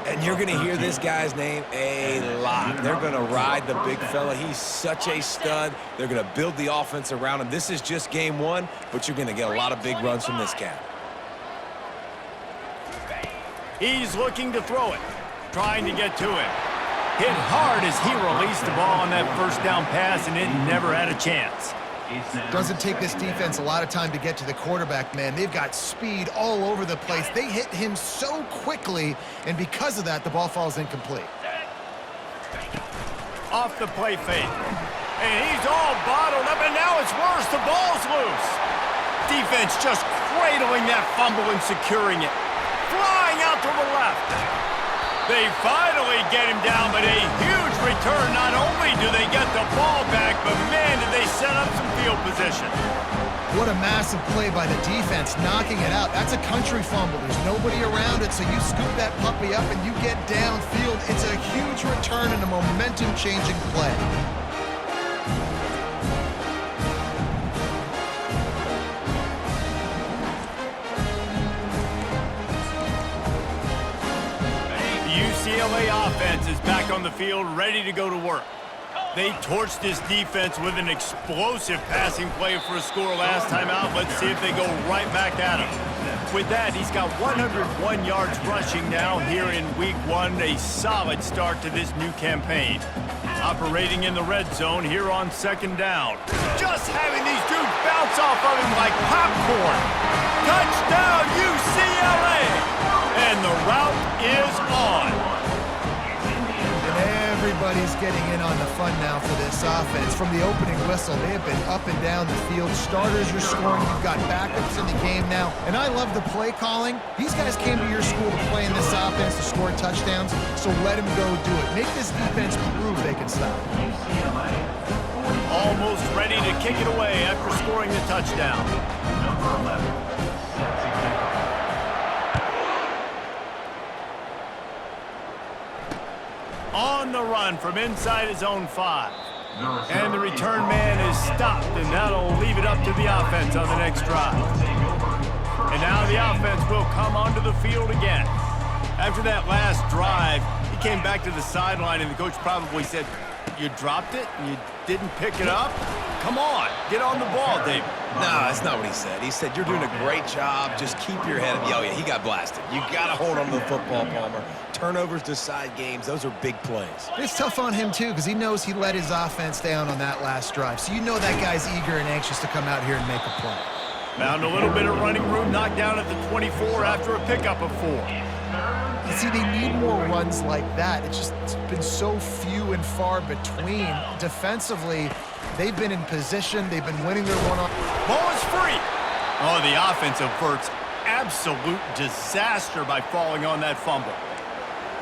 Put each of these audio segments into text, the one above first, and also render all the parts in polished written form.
And you're going to hear this guy's name a lot. They're going to ride the big fella. He's such a stud. They're going to build the offense around him. This is just game one, but you're going to get a lot of big runs from this cat. He's looking to throw it, trying to get to him. Hit hard as he released the ball on that first down pass, and it never had a chance. Doesn't take this defense a lot of time to get to the quarterback, man. They've got speed all over the place. They hit him so quickly, and because of that, the ball falls incomplete. Off the play fake. And he's all bottled up, and now it's worse. The ball's loose. Defense just cradling that fumble and securing it. Flying out to the left. They finally get him down, but a huge return. Not only do they get the ball back, but man, did they set up some field position. What a massive play by the defense, knocking it out. That's a country fumble. There's nobody around it, so you scoop that puppy up and you get downfield. It's a huge return and a momentum-changing play. UCLA offense is back on the field, ready to go to work. They torched this defense with an explosive passing play for a score last time out. Let's see if they go right back at him. With that, he's got 101 yards rushing now here in week one, a solid start to this new campaign. Operating in the red zone here on second down. Just having these dudes bounce off of him like popcorn. Touchdown, UCLA! And the route is on. And everybody's getting in on the fun now for this offense. From the opening whistle, they have been up and down the field. Starters are scoring. You've got backups in the game now. And I love the play calling. These guys came to your school to play in this offense to score touchdowns, so let them go do it. Make this defense prove they can stop. Almost ready to kick it away after scoring the touchdown. Number 11. On the run from inside his own 5. And the return man is stopped, and that'll leave it up to the offense on the next drive. And now the offense will come onto the field again. After that last drive, he came back to the sideline, and the coach probably said, "You dropped it and you didn't pick it up? Come on, get on the ball, David." No, that's not what he said. He said, "You're doing a great job. Just keep your head up." Oh, yeah, he got blasted. You got to hold on to the football, Palmer. Turnovers decide games. Those are big plays. It's tough on him, too, because he knows he let his offense down on that last drive. So you know that guy's eager and anxious to come out here and make a play. Found a little bit of running room, knocked down at the 24 after a pickup of 4. You see, they need more runs like that. It's been so few and far between. Defensively, they've been in position. They've been winning their one-on. Ball is free. Oh, the offense averts absolute disaster by falling on that fumble.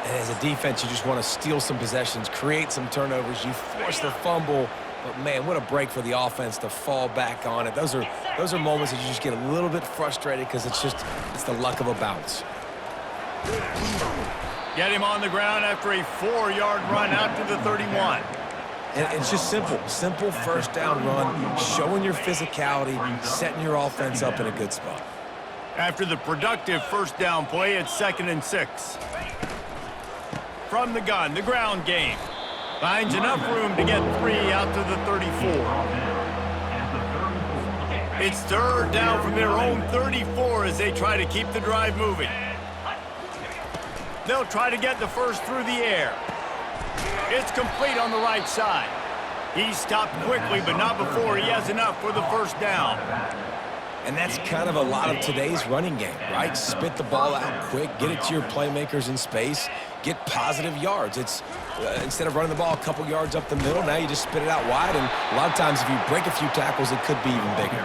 And as a defense, you just want to steal some possessions, create some turnovers. You force the fumble, but man, what a break for the offense to fall back on it. Those are moments that you just get a little bit frustrated because it's the luck of a bounce. Get him on the ground after a 4-yard run out to the 31. And it's just simple first down run, showing your physicality, setting your offense up in a good spot. After the productive first down play, it's 2nd and 6. From the gun, the ground game. Finds enough room to get 3 out to the 34. It's 3rd down from their own 34 as they try to keep the drive moving. They'll try to get the first through the air. It's complete on the right side. He stopped quickly, but not before he has enough for the first down. And that's kind of a lot of today's running game, right? Spit the ball out quick, get it to your playmakers in space, get positive yards. It's instead of running the ball a couple yards up the middle, now you just spit it out wide, and a lot of times if you break a few tackles, it could be even bigger.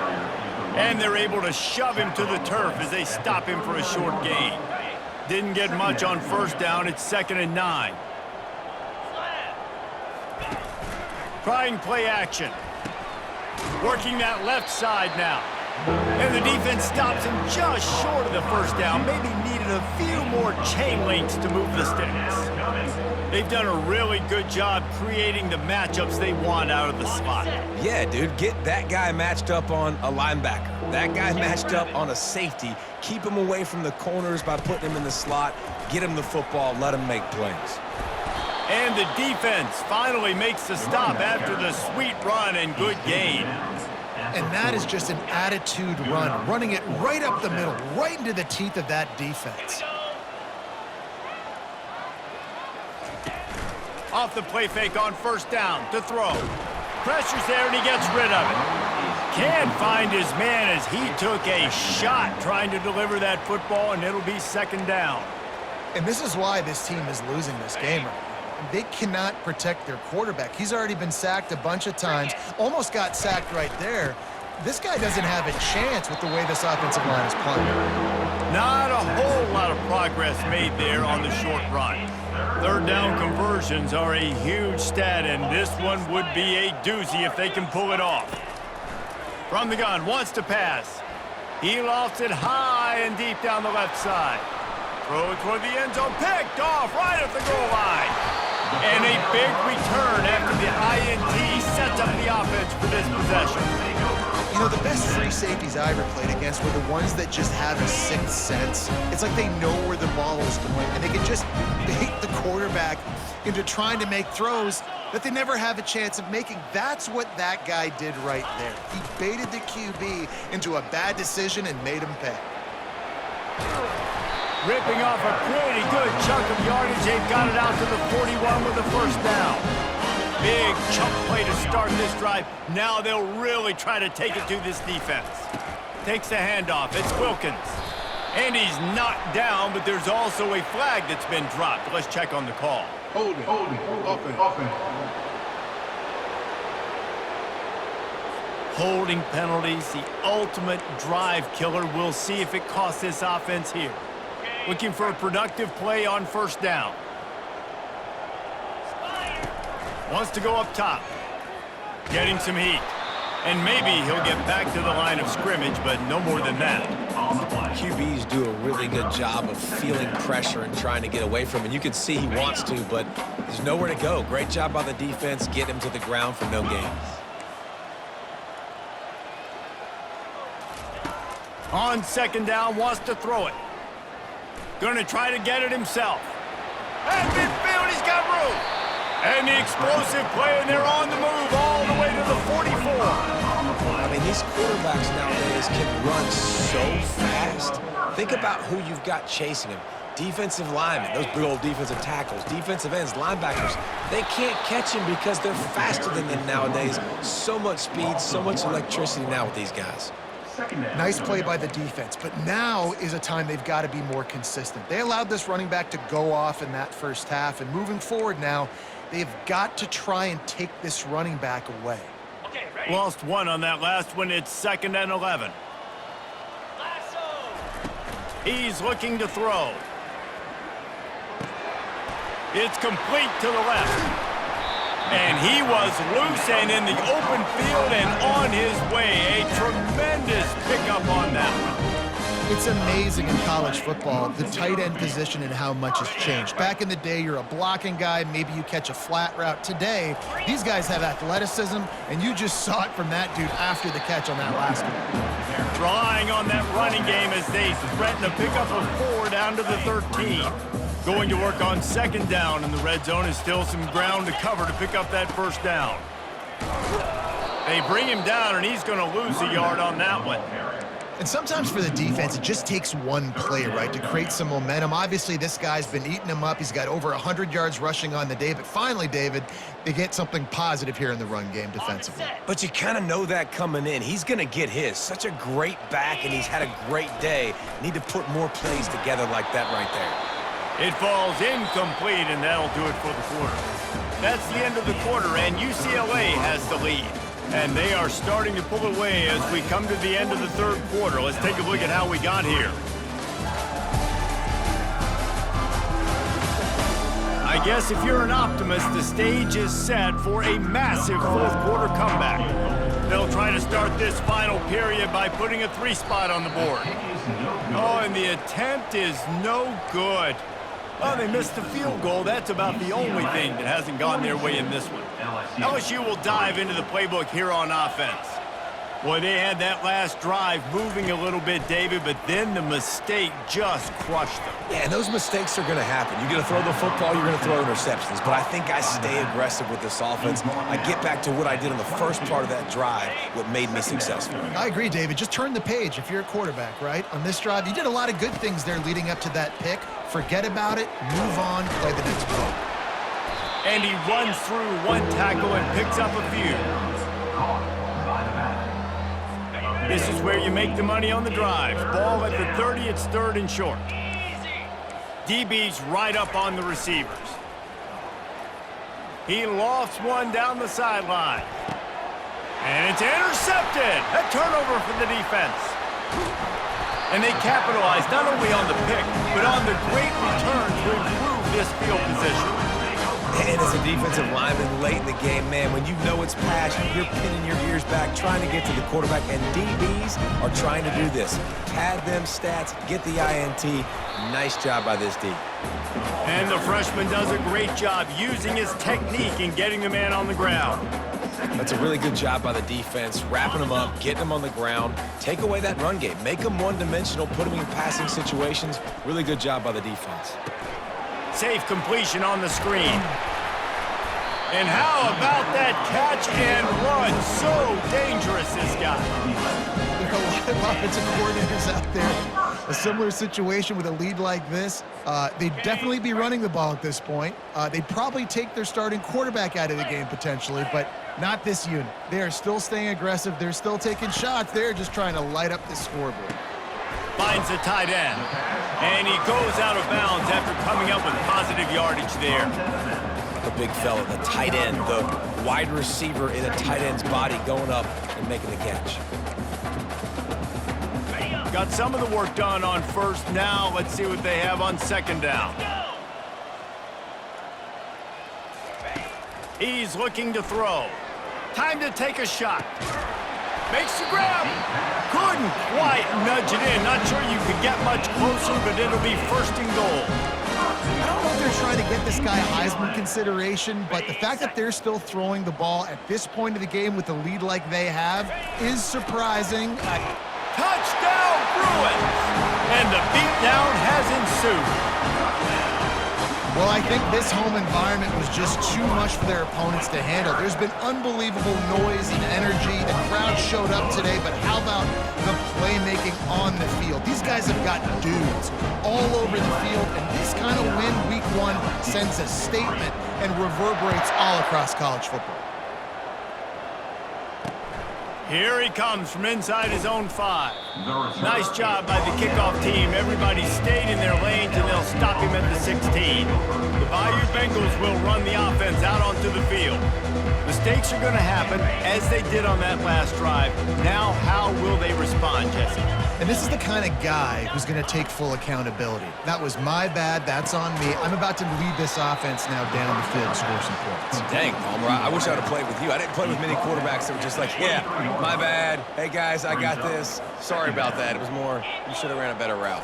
And they're able to shove him to the turf as they stop him for a short gain. Didn't get much on first down. It's 2nd and 9. Trying play action. Working that left side now. And the defense stops him just short of the first down. Maybe needed a few more chain links to move the sticks. They've done a really good job creating the matchups they want out of the slot. Yeah, dude, get that guy matched up on a linebacker. That guy matched up on a safety. Keep him away from the corners by putting him in the slot. Get him the football. Let him make plays. And the defense finally makes the stop after the sweet run and good gain. And that is just an attitude run, running it right up the middle, right into the teeth of that defense. Off the play fake on first down to throw. Pressure's there and he gets rid of it. Can't find his man as he took a shot trying to deliver that football, and it'll be second down. And this is why this team is losing this game right now. They cannot protect their quarterback. He's already been sacked a bunch of times, almost got sacked right there. This guy doesn't have a chance with the way this offensive line is playing. Not a whole lot of progress made there on the short run. Third down conversions are a huge stat, and this one would be a doozy if they can pull it off. From the gun, wants to pass. He lofts it high and deep down the left side. Throw toward the end zone, picked off right at the goal line. And a big return after the INT sets up the offense for this possession. You know, the best free safeties I ever played against were the ones that just have a sixth sense. It's like they know where the ball is going, and they can just bait the quarterback into trying to make throws that they never have a chance of making. That's what that guy did right there. He baited the QB into a bad decision and made him pay. Ripping off a pretty good chunk of yardage. They've got it out to the 41 with the first down. Big chunk play to start this drive. Now they'll really try to take it to this defense. Takes the handoff. It's Wilkins. And he's knocked down, but there's also a flag that's been dropped. Let's check on the call. Holding, offense. Holding penalties, the ultimate drive killer. We'll see if it costs this offense here. Looking for a productive play on first down. Wants to go up top. Getting some heat. And maybe he'll get back to the line of scrimmage, but no more than that. QBs do a really good job of feeling pressure and trying to get away from him. And you can see he wants to, but there's nowhere to go. Great job by the defense. Get him to the ground for no gain. On second down, wants to throw it. Going to try to get it himself. At midfield, he's got room. And the explosive play, and they're on the move all the way to the 44. I mean, these quarterbacks nowadays can run so fast. Think about who you've got chasing him. Defensive linemen, those big old defensive tackles, defensive ends, linebackers. They can't catch him because they're faster than them nowadays. So much speed, so much electricity now with these guys. Nice play by the defense, but now is a time they've got to be more consistent. They allowed this running back to go off in that first half, and moving forward now, they've got to try and take this running back away. Okay, lost one on that last one. It's 2nd and 11. He's looking to throw. It's complete to the left. And he was loose and in the open field and on his way. A tremendous pickup on that one. It's amazing in college football, the tight end position and how much has changed. Back in the day, you're a blocking guy, maybe you catch a flat route. Today, these guys have athleticism, and you just saw it from that dude after the catch on that last one. Relying on that running game as they threaten a pickup of 4 down to the 13. Going to work on second down, and the red zone is still some ground to cover to pick up that first down. They bring him down, and he's going to lose a yard on that one. And sometimes for the defense, it just takes one play, right, to create some momentum. Obviously, this guy's been eating him up. He's got over 100 yards rushing on the day. But finally, David, they get something positive here in the run game defensively. But you kind of know that coming in. He's going to get his. Such a great back, and he's had a great day. Need to put more plays together like that right there. It falls incomplete, and that'll do it for the quarter. That's the end of the quarter, and UCLA has the lead. And they are starting to pull away as we come to the end of the third quarter. Let's take a look at how we got here. I guess if you're an optimist, the stage is set for a massive fourth quarter comeback. They'll try to start this final period by putting a 3-spot on the board. Oh, and the attempt is no good. Oh, they missed the field goal. That's about the only thing that hasn't gone their way in this one. LSU will dive into the playbook here on offense. Boy, they had that last drive moving a little bit, David, but then the mistake just crushed them. Yeah, and those mistakes are going to happen. You're going to throw the football, you're going to throw interceptions. But I think I stay aggressive with this offense. I get back to what I did on the first part of that drive, what made me successful. I agree, David. Just turn the page if you're a quarterback, right? On this drive, you did a lot of good things there leading up to that pick. Forget about it, move on, play the next play. And he runs through one tackle and picks up a few. This is where you make the money on the drive. Ball at the 30, it's 3rd and short. DB's right up on the receivers. He lofts one down the sideline. And it's intercepted. A turnover for the defense. And they capitalize not only on the pick, but on the great return to improve this field position. And as a defensive lineman late in the game, man, when you know it's pass, you're pinning your ears back, trying to get to the quarterback, and DBs are trying to do this. Pad them stats, get the INT. Nice job by this D. And the freshman does a great job using his technique and getting the man on the ground. That's a really good job by the defense, wrapping them up, getting them on the ground. Take away that run game. Make them one-dimensional, put them in passing situations. Really good job by the defense. Safe completion on the screen. And how about that catch and run? So dangerous, this guy. There are a lot of offensive coordinators out there. A similar situation with a lead like this. They'd definitely be running the ball at this point. They'd probably take their starting quarterback out of the game potentially, but not this unit. They are still staying aggressive. They're still taking shots. They're just trying to light up the scoreboard. Finds the tight end. And he goes out of bounds after coming up with positive yardage there. The big fella, the tight end, the wide receiver in a tight end's body going up and making the catch. Got some of the work done on first. Now let's see what they have on 2nd down. He's looking to throw. Time to take a shot. Makes the grab. Couldn't quite nudge it in. Not sure you could get much closer, but it'll be 1st and goal. I don't know if they're trying to get this guy Heisman consideration, but the fact that they're still throwing the ball at this point of the game with a lead like they have is surprising. Touchdown, Bruins! And the beatdown has ensued. Well, I think this home environment was just too much for their opponents to handle. There's been unbelievable noise and energy. The crowd showed up today, but how about the playmaking on the field? These guys have got dudes all over the field, and this kind of win week 1 sends a statement and reverberates all across college football. Here he comes from inside his own 5. Nice job by the kickoff team. Everybody stayed in their lanes, and they'll stop him at the 16. The Bayou Bengals will run the offense out onto the field. Mistakes are going to happen, as they did on that last drive. Now, how will they respond, Jesse? And this is the kind of guy who's going to take full accountability. That was my bad. That's on me. I'm about to lead this offense now down the field and score some points. Dang, Palmer, I wish I would have played with you. I didn't play with many quarterbacks that were just like, yeah, my bad. Hey, guys, I got this. Sorry about that. It was more, you should have ran a better route.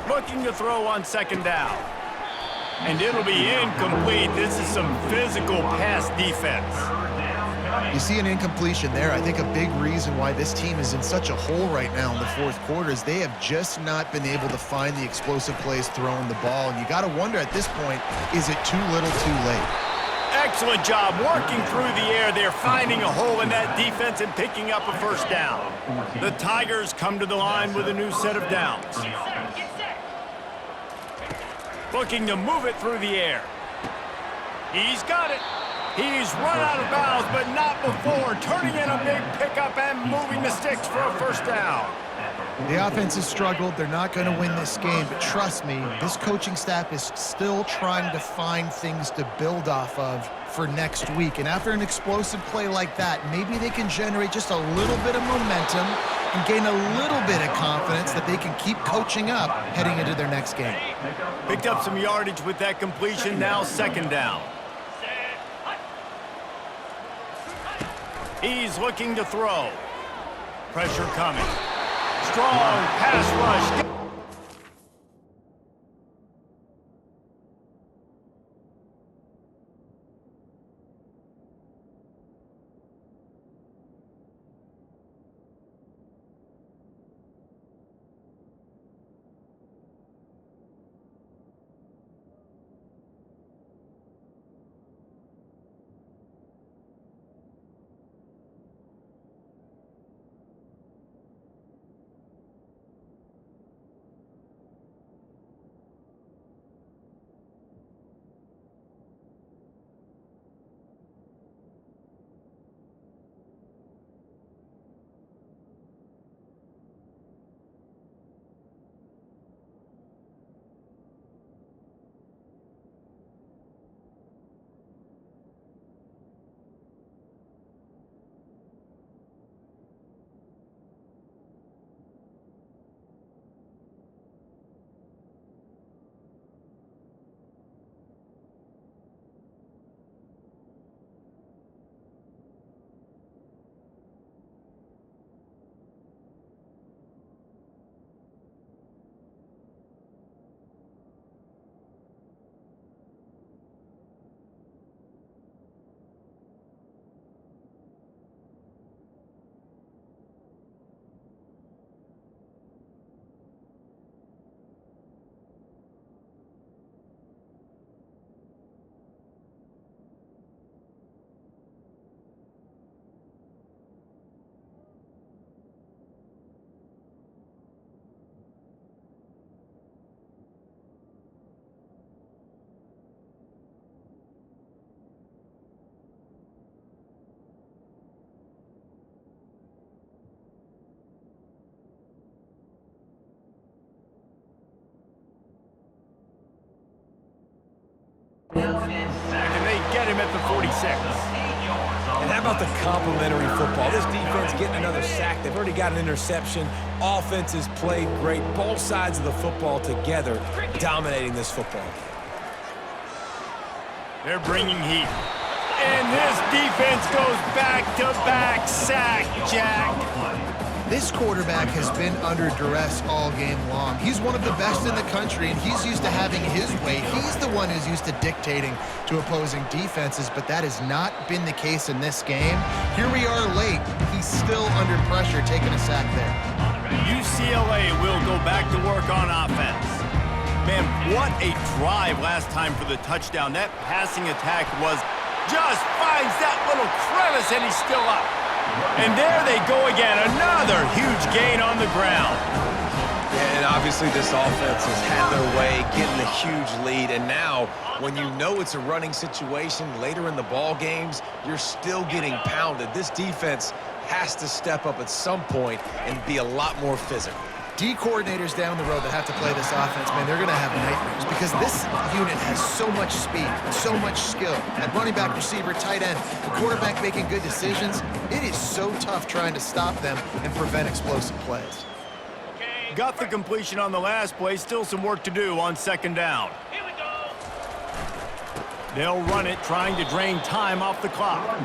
Looking to throw on 2nd down. And it'll be incomplete. This is some physical pass defense. You see an incompletion there. I think a big reason why this team is in such a hole right now in the 4th quarter is they have just not been able to find the explosive plays throwing the ball. And you got to wonder at this point, is it too little too late? Excellent job working through the air. They're finding a hole in that defense and picking up a 1st down. The Tigers come to the line with a new set of downs. Looking to move it through the air. He's got it. He's run out of bounds, but not before. Turning in a big pickup and moving the sticks for a 1st down. The offense has struggled. They're not going to win this game, but trust me, this coaching staff is still trying to find things to build off of for next week. And after an explosive play like that, maybe they can generate just a little bit of momentum and gain a little bit of confidence that they can keep coaching up heading into their next game. Picked up some yardage with that completion. Now 2nd down. He's looking to throw. Pressure coming. Strong pass rush. him at the 46. And how about the complimentary football? This defense getting another sack. They've already got an interception. Offense has played great. Both sides of the football together dominating this football game. They're bringing heat. And this defense goes back-to-back sack, Jack. This quarterback has been under duress all game long. He's one of the best in the country, and he's used to having his way. He's the one who's used to dictating to opposing defenses, but that has not been the case in this game. Here we are late. He's still under pressure, taking a sack there. UCLA will go back to work on offense. Man, what a drive last time for the touchdown. That passing attack just finds that little crevice, and he's still up. And there they go again, another huge gain on the ground. Yeah, and obviously this offense has had their way, getting a huge lead. And now, when you know it's a running situation later in the ball games, you're still getting pounded. This defense has to step up at some point and be a lot more physical. D coordinators down the road that have to play this offense, man, they're going to have nightmares because this unit has so much speed and so much skill. At running back, receiver, tight end, the quarterback making good decisions, it is so tough trying to stop them and prevent explosive plays. Got the completion on the last play, still some work to do on second down. They'll run it, trying to drain time off the clock.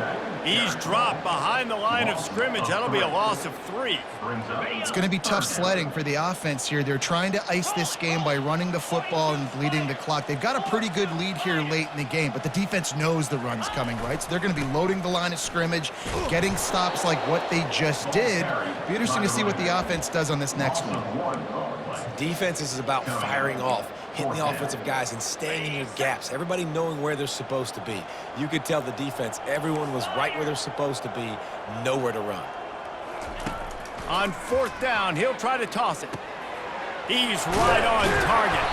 He's dropped behind the line of scrimmage. That'll be a loss of 3. It's going to be tough sledding for the offense here. They're trying to ice this game by running the football and bleeding the clock. They've got a pretty good lead here late in the game, but the defense knows the run's coming, right? So they're going to be loading the line of scrimmage, getting stops like what they just did. Be interesting to see what the offense does on this next one. Defense is about firing off, hitting the offensive guys and staying in your gaps. Everybody knowing where they're supposed to be. You could tell the defense, everyone was right where they're supposed to be, nowhere to run. On fourth down, he'll try to toss it. He's right on target.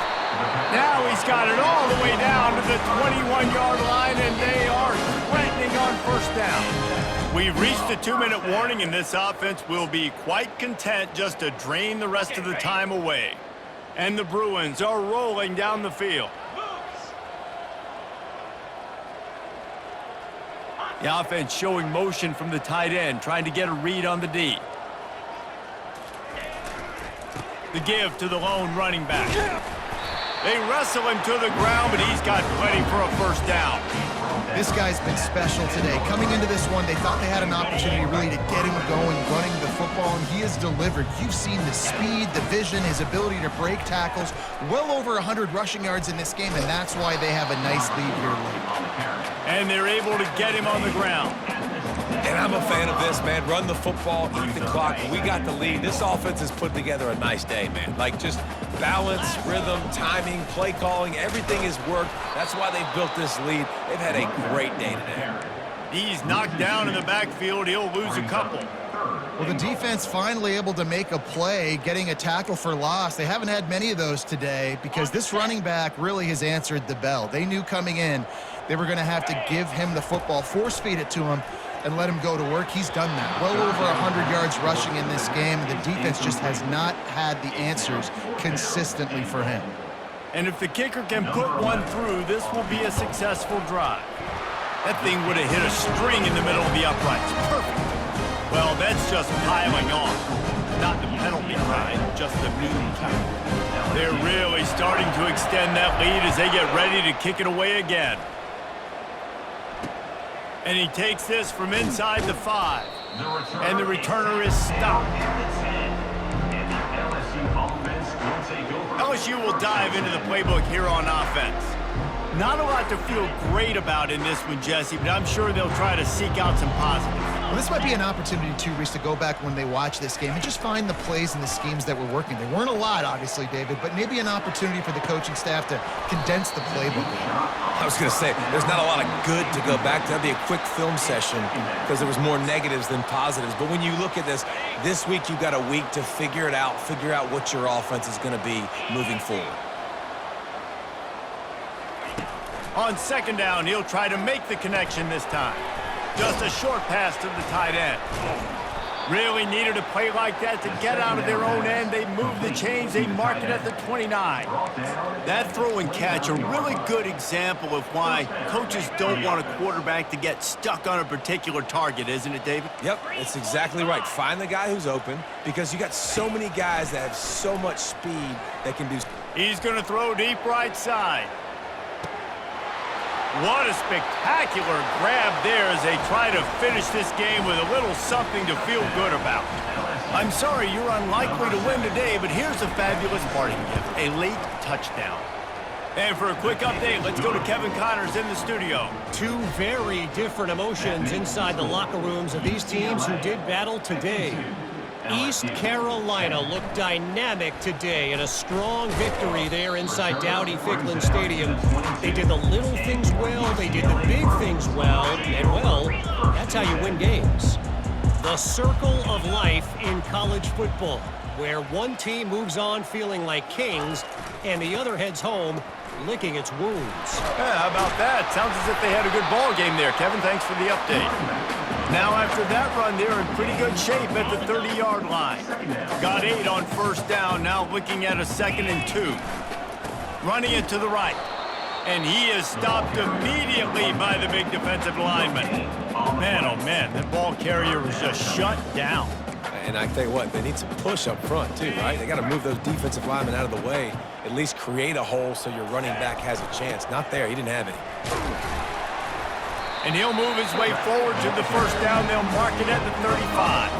Now he's got it all the way down to the 21-yard line, and they are threatening on first down. We've reached the 2-minute warning, and this offense will be quite content just to drain the rest of the time away. And the Bruins are rolling down the field. The offense showing motion from the tight end, trying to get a read on the D. The give to the lone running back. They wrestle him to the ground, but he's got plenty for a first down. This guy's been special today. Coming into this one, they thought they had an opportunity really to get him going, running the football, and he has delivered. You've seen the speed, the vision, his ability to break tackles. Well over 100 rushing yards in this game, and that's why they have a nice lead here late. And they're able to get him on the ground. And I'm a fan of this, man. Run the football, eat the clock. We got the lead. This offense has put together a nice day, man. Like, just balance, rhythm, timing, play calling, everything has worked. That's why they've built this lead. They've had a great day today. He's knocked down in the backfield. He'll lose a couple. Well, the defense finally able to make a play, getting a tackle for loss. They haven't had many of those today because this running back really has answered the bell. They knew coming in they were going to have to give him the football, force feed it to him, and let him go to work. He's done that. Well over 100 yards rushing in this game. The defense just has not had the answers consistently for him. And if the kicker can put one through, this will be a successful drive. That thing would have hit a string in the middle of the uprights. Perfect. Well, that's just piling on. Not the penalty kind, just the noon kind. They're really starting to extend that lead as they get ready to kick it away again. And he takes this from inside the 5. And the returner is stopped. LSU will dive into the playbook here on offense. Not a lot to feel great about in this one, Jesse, but I'm sure they'll try to seek out some positives. Well, this might be an opportunity, too, Reese, to go back when they watch this game and just find the plays and the schemes that were working. There weren't a lot, obviously, David, but maybe an opportunity for the coaching staff to condense the playbook. I was going to say, there's not a lot of good to go back to. That'd be a quick film session because there was more negatives than positives. But when you look at this week you've got a week to figure it out, figure out what your offense is going to be moving forward. On second down, he'll try to make the connection this time. Just a short pass to the tight end. Really needed a play like that to get out of their own end. They move the chains. They mark it at the 29. That throw and catch, a really good example of why coaches don't want a quarterback to get stuck on a particular target, isn't it, David? Yep, it's exactly right. Find the guy who's open because you got so many guys that have so much speed that can do. He's going to throw deep right side. What a spectacular grab there as they try to finish this game with a little something to feel good about. I'm sorry you're unlikely to win today, but here's a fabulous parting gift, a late touchdown. And for a quick update, let's go to Kevin Connors in the studio. Two very different emotions inside the locker rooms of these teams who did battle today. East Carolina looked dynamic today in a strong victory there inside Dowdy-Ficklin Stadium. They did the little things well, they did the big things well, and well, that's how you win games. The circle of life in college football, where one team moves on feeling like kings and the other heads home licking its wounds. Yeah, how about that? Sounds as if they had a good ball game there. Kevin, thanks for the update. Now after that run, they're in pretty good shape at the 30-yard line. Got 8 on first down, now looking at a 2nd and 2. Running it to the right. And he is stopped immediately by the big defensive lineman. Man, oh man, that ball carrier was just shut down. And I tell you what, they need some push up front too, right? They got to move those defensive linemen out of the way, at least create a hole so your running back has a chance. Not there, he didn't have any. And he'll move his way forward to the first down. They'll mark it at the 35.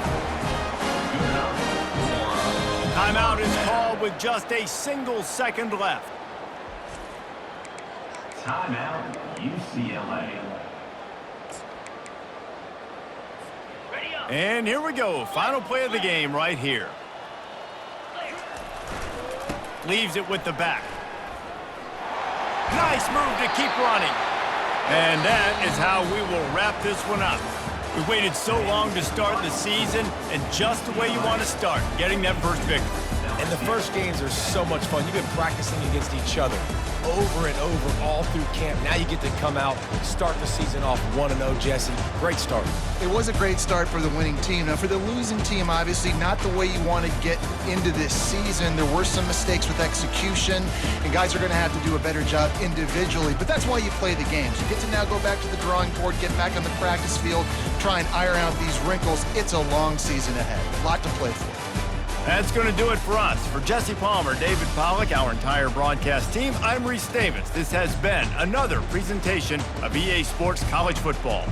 Timeout is called with just a single second left. Timeout, UCLA. And here we go. Final play of the game right here. Leaves it with the back. Nice move to keep running. And that is how we will wrap this one up. We waited so long to start the season, and just the way you want to start, getting that first victory. And the first games are so much fun. You've been practicing against each other over and over all through camp. Now you get to come out, start the season off 1-0, Jesse. Great start. It was a great start for the winning team. Now, for the losing team, obviously not the way you want to get into this season. There were some mistakes with execution, and guys are going to have to do a better job individually. But that's why you play the games. You get to now go back to the drawing board, get back on the practice field, try and iron out these wrinkles. It's a long season ahead. A lot to play for. That's going to do it for us. For Jesse Palmer, David Pollack, our entire broadcast team, I'm Reese Davis. This has been another presentation of EA Sports College Football.